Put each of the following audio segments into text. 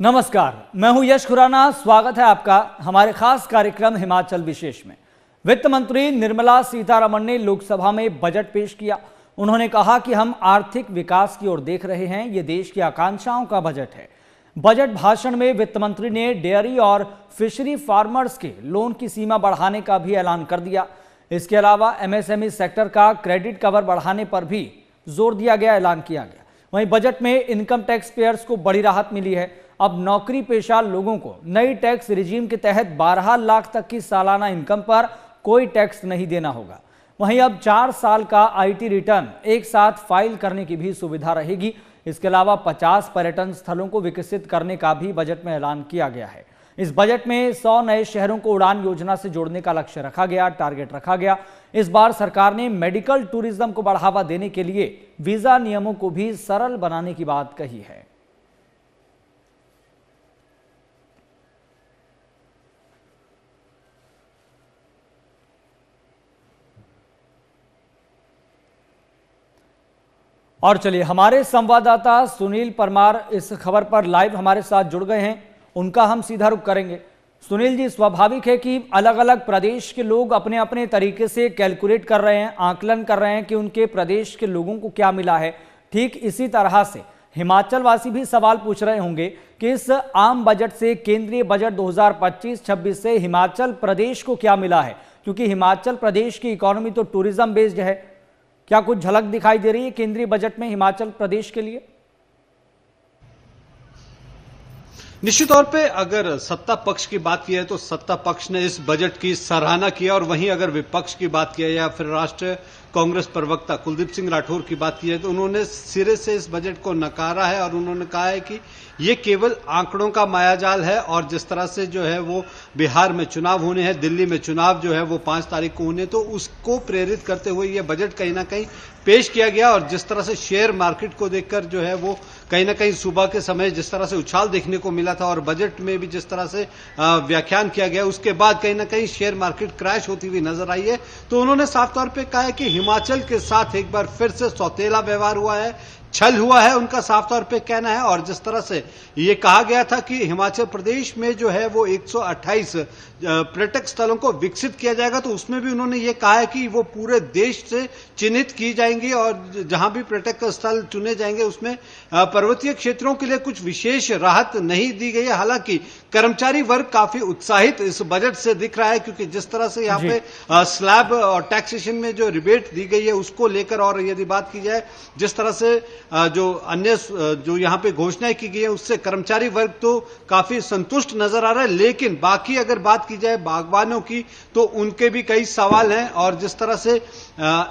नमस्कार, मैं हूं यश खुराना। स्वागत है आपका हमारे खास कार्यक्रम हिमाचल विशेष में। वित्त मंत्री निर्मला सीतारमण ने लोकसभा में बजट पेश किया। उन्होंने कहा कि हम आर्थिक विकास की ओर देख रहे हैं, ये देश की आकांक्षाओं का बजट है। बजट भाषण में वित्त मंत्री ने डेयरी और फिशरी फार्मर्स के लोन की सीमा बढ़ाने का भी ऐलान कर दिया। इसके अलावा एमएसएमई सेक्टर का क्रेडिट कवर बढ़ाने पर भी जोर दिया गया, ऐलान किया गया। वहीं बजट में इनकम टैक्स पेयर्स को बड़ी राहत मिली है। अब नौकरी पेशा लोगों को नई टैक्स रिजीम के तहत 12 लाख तक की सालाना इनकम पर कोई टैक्स नहीं देना होगा। वहीं अब 4 साल का आईटी रिटर्न एक साथ फाइल करने की भी सुविधा रहेगी। इसके अलावा 50 पर्यटन स्थलों को विकसित करने का भी बजट में ऐलान किया गया है। इस बजट में 100 नए शहरों को उड़ान योजना से जोड़ने का लक्ष्य रखा गया, टारगेट रखा गया। इस बार सरकार ने मेडिकल टूरिज्म को बढ़ावा देने के लिए वीजा नियमों को भी सरल बनाने की बात कही है। और चलिए, हमारे संवाददाता सुनील परमार इस खबर पर लाइव हमारे साथ जुड़ गए हैं, उनका हम सीधा रुख करेंगे। सुनील जी, स्वाभाविक है कि अलग अलग प्रदेश के लोग अपने अपने तरीके से कैलकुलेट कर रहे हैं, आकलन कर रहे हैं कि उनके प्रदेश के लोगों को क्या मिला है। ठीक इसी तरह से हिमाचल वासी भी सवाल पूछ रहे होंगे कि इस आम बजट से, केंद्रीय बजट 2025-26 से हिमाचल प्रदेश को क्या मिला है, क्योंकि हिमाचल प्रदेश की इकोनॉमी तो टूरिज्म बेस्ड है। क्या कुछ झलक दिखाई दे रही है केंद्रीय बजट में हिमाचल प्रदेश के लिए? निश्चित तौर पे अगर सत्ता पक्ष की बात की है तो सत्ता पक्ष ने इस बजट की सराहना की है, और वहीं अगर विपक्ष की बात की है या फिर राष्ट्रीय कांग्रेस प्रवक्ता कुलदीप सिंह राठौर की बात की है तो उन्होंने सिरे से इस बजट को नकारा है। और उन्होंने कहा है कि ये केवल आंकड़ों का मायाजाल है, और जिस तरह से जो है वो बिहार में चुनाव होने हैं, दिल्ली में चुनाव जो है वो 5 तारीख को होने, तो उसको प्रेरित करते हुए ये बजट कहीं ना कहीं पेश किया गया। और जिस तरह से शेयर मार्केट को देखकर जो है वो कहीं ना कहीं सुबह के समय जिस तरह से उछाल देखने को मिला था, और बजट में भी जिस तरह से व्याख्यान किया गया, उसके बाद कहीं ना कहीं शेयर मार्केट क्रैश होती हुई नजर आई है। तो उन्होंने साफ तौर पर कहा है कि हिमाचल के साथ एक बार फिर से सौतेला व्यवहार हुआ है, छल हुआ है, उनका साफ तौर पे कहना है। और जिस तरह से ये कहा गया था कि हिमाचल प्रदेश में जो है वो 128 पर्यटक स्थलों को विकसित किया जाएगा, तो उसमें भी उन्होंने ये कहा है कि वो पूरे देश से चिन्हित की जाएंगी, और जहां भी पर्यटक स्थल चुने जाएंगे उसमें पर्वतीय क्षेत्रों के लिए कुछ विशेष राहत नहीं दी गई है। हालांकि कर्मचारी वर्ग काफी उत्साहित इस बजट से दिख रहा है, क्योंकि जिस तरह से यहाँ पे स्लैब और टैक्सेशन में जो रिबेट दी गई है उसको लेकर, और यदि बात की जाए जिस तरह से जो अन्य जो यहाँ पे घोषणाएं की गई है उससे कर्मचारी वर्ग तो काफी संतुष्ट नजर आ रहा है। लेकिन बाकी अगर बात की जाए बागवानों की तो उनके भी कई सवाल हैं, और जिस तरह से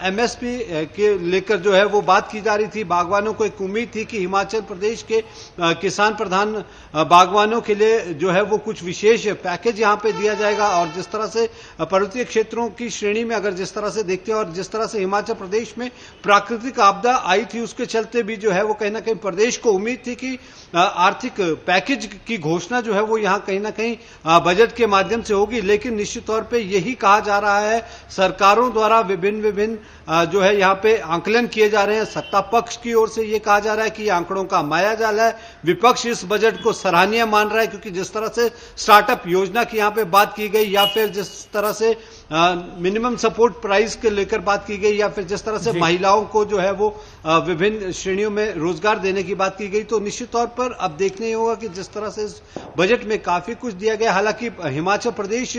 एमएसपी के लेकर जो है वो बात की जा रही थी, बागवानों को एक उम्मीद थी कि हिमाचल प्रदेश के किसान प्रधान बागवानों के लिए जो है वो कुछ विशेष पैकेज यहाँ पे दिया जाएगा। और जिस तरह से पर्वतीय क्षेत्रों की श्रेणी में अगर जिस तरह से देखते हैं, और जिस तरह से हिमाचल प्रदेश में प्राकृतिक आपदा आई थी उसके चलते भी जो है वो कहीं ना कहीं प्रदेश को उम्मीद थी कि आर्थिक पैकेज की घोषणा जो है वो यहाँ कहीं ना कहीं बजट के माध्यम से होगी। लेकिन निश्चित तौर पे यही कहा जा रहा है, सरकारों द्वारा विभिन्न जो है यहाँ पे आंकलन किए जा रहे हैं। सत्ता पक्ष की ओर से ये कहा जा रहा है कि आंकड़ों का मायाजाल है। विपक्ष इस बजट को सराहनीय मान रहा है, क्योंकि जिस तरह से स्टार्टअप योजना की यहाँ पे बात की गई, या फिर जिस तरह से मिनिमम सपोर्ट प्राइस के लेकर बात की गई, या फिर जिस तरह से महिलाओं को जो है वो विभिन्न श्रेणियों में रोजगार देने की बात की गई, तो निश्चित तौर पर अब देखने होगा कि जिस तरह से इस बजट में काफी कुछ दिया गया। हालांकि हिमाचल प्रदेश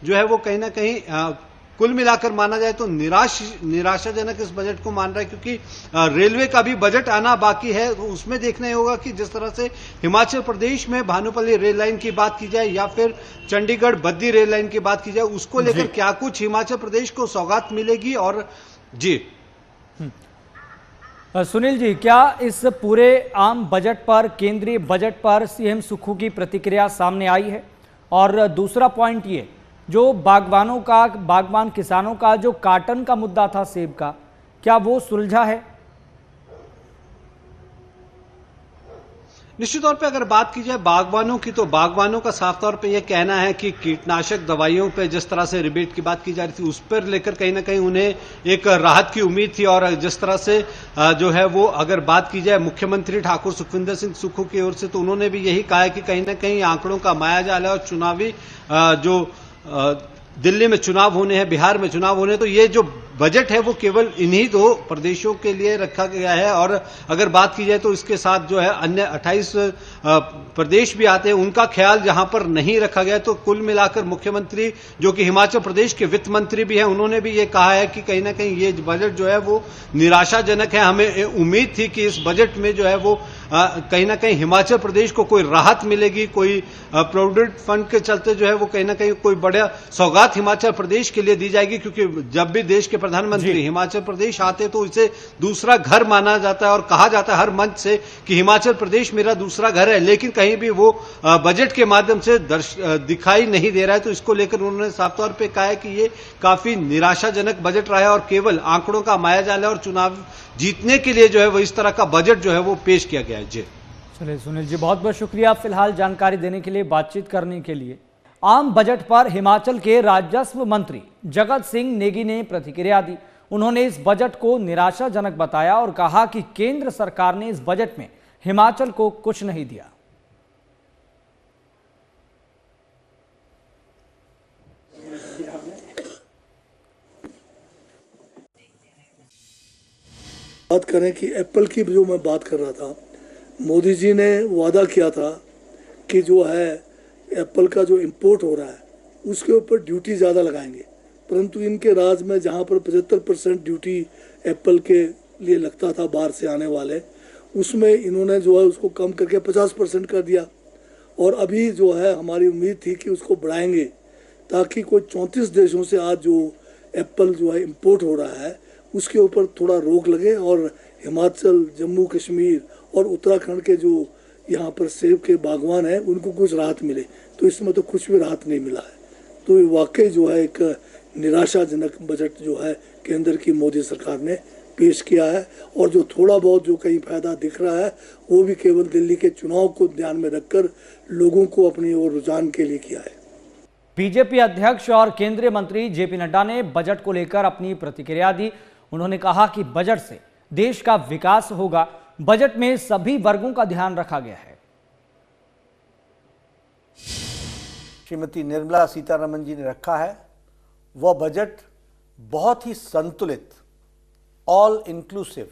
जो है वो कहीं ना कहीं कुल मिलाकर माना जाए तो निराशाजनक इस बजट को मान रहा है, क्योंकि रेलवे का भी बजट आना बाकी है। तो उसमें देखना होगा कि जिस तरह से हिमाचल प्रदेश में भानुपल्ली रेल लाइन की बात की जाए या फिर चंडीगढ़ बद्दी रेल लाइन की बात की जाए, उसको लेकर क्या कुछ हिमाचल प्रदेश को सौगात मिलेगी। और जी सुनील जी, क्या इस पूरे आम बजट पर, केंद्रीय बजट पर सीएम सुक्खू की प्रतिक्रिया सामने आई है? और दूसरा पॉइंट ये, जो बागवान किसानों का जो कार्टन का मुद्दा था सेब का, क्या वो सुलझा है? निश्चित तौर पे अगर बात की जाए बागवानों की, तो बागवानों का साफ तौर पे ये कहना है कि कीटनाशक दवाइयों पे जिस तरह से रिबेट की बात की जा रही थी, उस पर लेकर कहीं ना कहीं उन्हें एक राहत की उम्मीद थी। और जिस तरह से जो है वो अगर बात की जाए मुख्यमंत्री ठाकुर सुखविंदर सिंह सुक्खू की ओर से, तो उन्होंने भी यही कहा है कि कहीं ना कहीं आंकड़ों का मायाजाल है और चुनावी जो दिल्ली में चुनाव होने हैं, बिहार में चुनाव होने हैं, तो ये जो बजट है वो केवल इन्हीं दो प्रदेशों के लिए रखा गया है। और अगर बात की जाए तो इसके साथ जो है अन्य 28 प्रदेश भी आते हैं, उनका ख्याल जहां पर नहीं रखा गया। तो कुल मिलाकर मुख्यमंत्री जो कि हिमाचल प्रदेश के वित्त मंत्री भी हैं, उन्होंने भी ये कहा है कि कहीं ना कहीं ये बजट जो है वो निराशाजनक है। हमें उम्मीद थी कि इस बजट में जो है वो कहीं ना कहीं हिमाचल प्रदेश को कोई राहत मिलेगी, कोई प्रोविडेंट फंड के चलते जो है वो कहीं ना कहीं कोई बड़ा सौगात हिमाचल प्रदेश के लिए दी जाएगी, क्योंकि जब भी देश के प्रधानमंत्री हिमाचल प्रदेश आते तो इसे दूसरा घर माना जाता है और कहा जाता है हर मंच से कि हिमाचल प्रदेश मेरा दूसरा घर है। लेकिन कहीं भी वो बजट के माध्यम से दिखाई नहीं दे रहा है। तो इसको लेकर उन्होंने साफ तौर पे कहा है कि ये काफी निराशाजनक बजट रहा है और केवल आंकड़ों का मायाजाल है और चुनाव जीतने के लिए जो है वो इस तरह का बजट जो है वो पेश किया गया है। जी चलिए सुनील जी, बहुत बहुत शुक्रिया फिलहाल जानकारी देने के लिए, बातचीत करने के लिए। आम बजट पर हिमाचल के राजस्व मंत्री जगत सिंह नेगी ने प्रतिक्रिया दी। उन्होंने इस बजट को निराशाजनक बताया और कहा कि केंद्र सरकार ने इस बजट में हिमाचल को कुछ नहीं दिया। बात करें कि एप्पल की जो मैं बात कर रहा था, मोदी जी ने वादा किया था कि जो है एप्पल का जो इंपोर्ट हो रहा है उसके ऊपर ड्यूटी ज़्यादा लगाएंगे, परंतु इनके राज में जहां पर 75% ड्यूटी एप्पल के लिए लगता था बाहर से आने वाले, उसमें इन्होंने जो है उसको कम करके 50% कर दिया। और अभी जो है हमारी उम्मीद थी कि उसको बढ़ाएंगे ताकि कोई 34 देशों से आज जो एप्पल जो है इंपोर्ट हो रहा है उसके ऊपर थोड़ा रोक लगे और हिमाचल, जम्मू कश्मीर और उत्तराखंड के जो यहाँ पर सेब के बागवान हैं उनको कुछ राहत मिले। तो इसमें तो कुछ भी राहत नहीं मिला है। तो ये वाकई जो है एक निराशाजनक बजट जो है केंद्र की मोदी सरकार ने पेश किया है। और जो थोड़ा बहुत जो कहीं फायदा दिख रहा है वो भी केवल दिल्ली के चुनाव को ध्यान में रखकर लोगों को अपनी ओर रुझान के लिए किया है। बीजेपी अध्यक्ष और केंद्रीय मंत्री जेपी नड्डा ने बजट को लेकर अपनी प्रतिक्रिया दी। उन्होंने कहा कि बजट से देश का विकास होगा। बजट में सभी वर्गों का ध्यान रखा गया है। श्रीमती निर्मला सीतारमण जी ने रखा है वह बजट बहुत ही संतुलित, ऑल इंक्लूसिव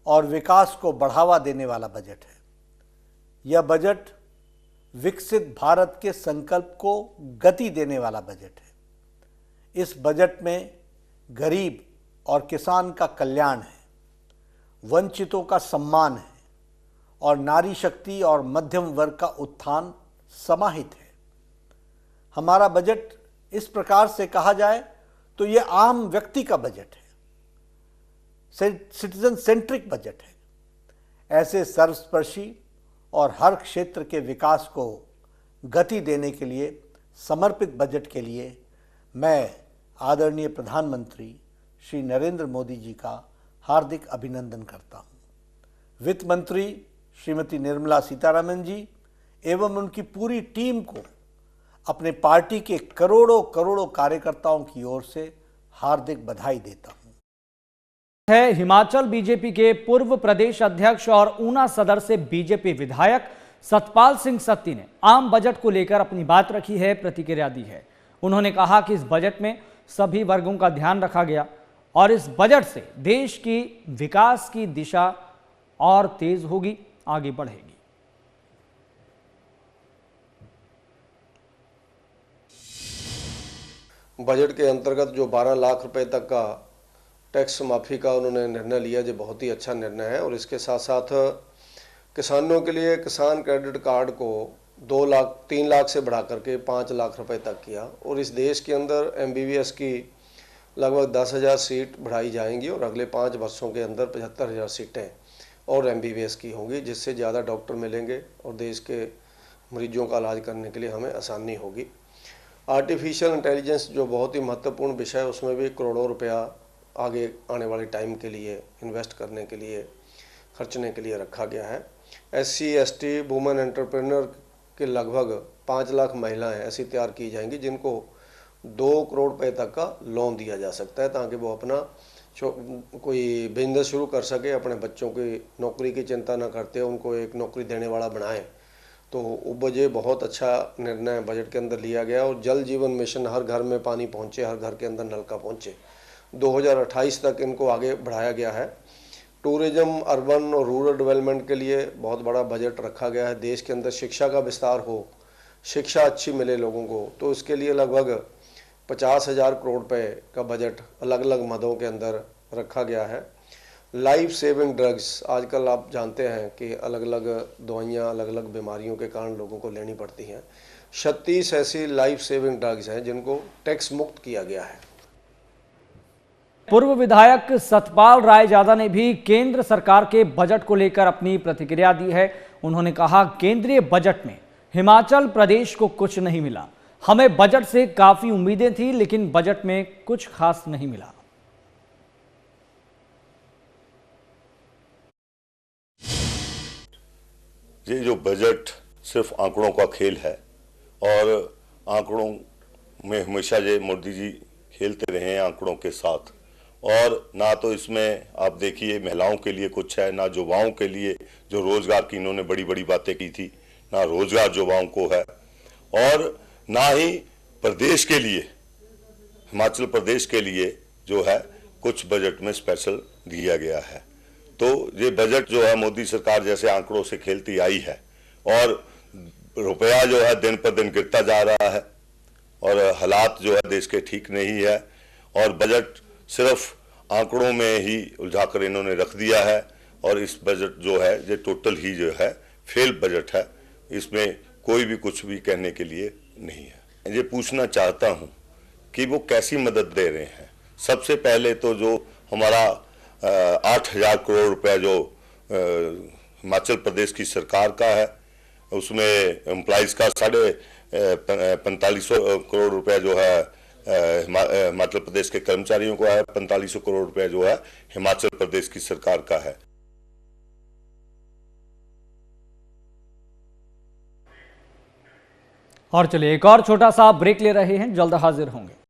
और विकास को बढ़ावा देने वाला बजट है। यह बजट विकसित भारत के संकल्प को गति देने वाला बजट है। इस बजट में गरीब और किसान का कल्याण है, वंचितों का सम्मान है और नारी शक्ति और मध्यम वर्ग का उत्थान समाहित है। हमारा बजट इस प्रकार से कहा जाए तो यह आम व्यक्ति का बजट है, सिटीजन सेंट्रिक बजट है। ऐसे सर्वस्पर्शी और हर क्षेत्र के विकास को गति देने के लिए समर्पित बजट के लिए मैं आदरणीय प्रधानमंत्री श्री नरेंद्र मोदी जी का हार्दिक अभिनंदन करता हूं। वित्त मंत्री श्रीमती निर्मला सीतारमण जी एवं उनकी पूरी टीम को अपने पार्टी के करोड़ों करोड़ों कार्यकर्ताओं की ओर से हार्दिक बधाई देता हूं। है हिमाचल बीजेपी के पूर्व प्रदेश अध्यक्ष और ऊना सदर से बीजेपी विधायक सतपाल सिंह सत्ती ने आम बजट को लेकर अपनी बात रखी है, प्रतिक्रिया दी है। उन्होंने कहा कि इस बजट में सभी वर्गों का ध्यान रखा गया और इस बजट से देश की विकास की दिशा और तेज होगी, आगे बढ़ेगी। बजट के अंतर्गत जो 12 लाख रुपए तक का टैक्स माफ़ी का उन्होंने निर्णय लिया, जो बहुत ही अच्छा निर्णय है। और इसके साथ साथ किसानों के लिए किसान क्रेडिट कार्ड को 2 लाख 3 लाख से बढ़ा करके 5 लाख रुपए तक किया। और इस देश के अंदर MBBS की लगभग 10,000 सीट बढ़ाई जाएंगी और अगले 5 वर्षों के अंदर 75,000 सीटें और MBBS की होंगी, जिससे ज़्यादा डॉक्टर मिलेंगे और देश के मरीजों का इलाज करने के लिए हमें आसानी होगी। आर्टिफिशियल इंटेलिजेंस जो बहुत ही महत्वपूर्ण विषय है, उसमें भी करोड़ों रुपया आगे आने वाले टाइम के लिए इन्वेस्ट करने के लिए, खर्चने के लिए रखा गया है। SC ST वुमेन एंटरप्रेन्योर के लगभग 5 लाख महिलाएं ऐसी तैयार की जाएंगी जिनको 2 करोड़ रुपए तक का लोन दिया जा सकता है, ताकि वो अपना कोई बिजनेस शुरू कर सके, अपने बच्चों की नौकरी की चिंता न करते उनको एक नौकरी देने वाला बनाए। तो ये बहुत अच्छा निर्णय बजट के अंदर लिया गया। और जल जीवन मिशन, हर घर में पानी पहुंचे, हर घर के अंदर नलका पहुंचे, 2028 तक इनको आगे बढ़ाया गया है। टूरिज्म, अर्बन और रूरल डेवलपमेंट के लिए बहुत बड़ा बजट रखा गया है। देश के अंदर शिक्षा का विस्तार हो, शिक्षा अच्छी मिले लोगों को, तो इसके लिए लगभग 50,000 करोड़ रुपए का बजट अलग अलग मदों के अंदर रखा गया है। लाइफ सेविंग ड्रग्स, आजकल आप जानते हैं कि अलग अलग दवाइयाँ अलग अलग बीमारियों के कारण लोगों को लेनी पड़ती हैं। 36 ऐसी लाइफ सेविंग ड्रग्स हैं जिनको टैक्स मुक्त किया गया है। पूर्व विधायक सतपाल रायजादा ने भी केंद्र सरकार के बजट को लेकर अपनी प्रतिक्रिया दी है। उन्होंने कहा, केंद्रीय बजट में हिमाचल प्रदेश को कुछ नहीं मिला। हमें बजट से काफी उम्मीदें थी, लेकिन बजट में कुछ खास नहीं मिला। ये जो बजट सिर्फ आंकड़ों का खेल है और आंकड़ों में हमेशा ये मोदी जी खेलते रहे हैं आंकड़ों के साथ, और ना तो इसमें आप देखिए महिलाओं के लिए कुछ है, ना युवाओं के लिए जो रोजगार की इन्होंने बड़ी बड़ी बातें की थी, ना रोजगार युवाओं को है, और ना ही प्रदेश के लिए, हिमाचल प्रदेश के लिए जो है कुछ बजट में स्पेशल दिया गया है। तो ये बजट जो है मोदी सरकार जैसे आंकड़ों से खेलती आई है और रुपया जो है दिन पर दिन गिरता जा रहा है और हालात जो है देश के ठीक नहीं है, और बजट सिर्फ आंकड़ों में ही उलझाकर इन्होंने रख दिया है। और इस बजट जो है ये टोटल ही जो है फेल बजट है, इसमें कोई भी कुछ भी कहने के लिए नहीं है। ये पूछना चाहता हूँ कि वो कैसी मदद दे रहे हैं। सबसे पहले तो जो हमारा 8,000 करोड़ रुपया जो हिमाचल प्रदेश की सरकार का है, उसमें एम्प्लॉइज का 4500 करोड़ रुपया जो है हिमाचल प्रदेश के कर्मचारियों को है, 4500 करोड़ रुपया जो है हिमाचल प्रदेश की सरकार का है। और चलिए एक और छोटा सा ब्रेक ले रहे हैं, जल्द हाजिर होंगे।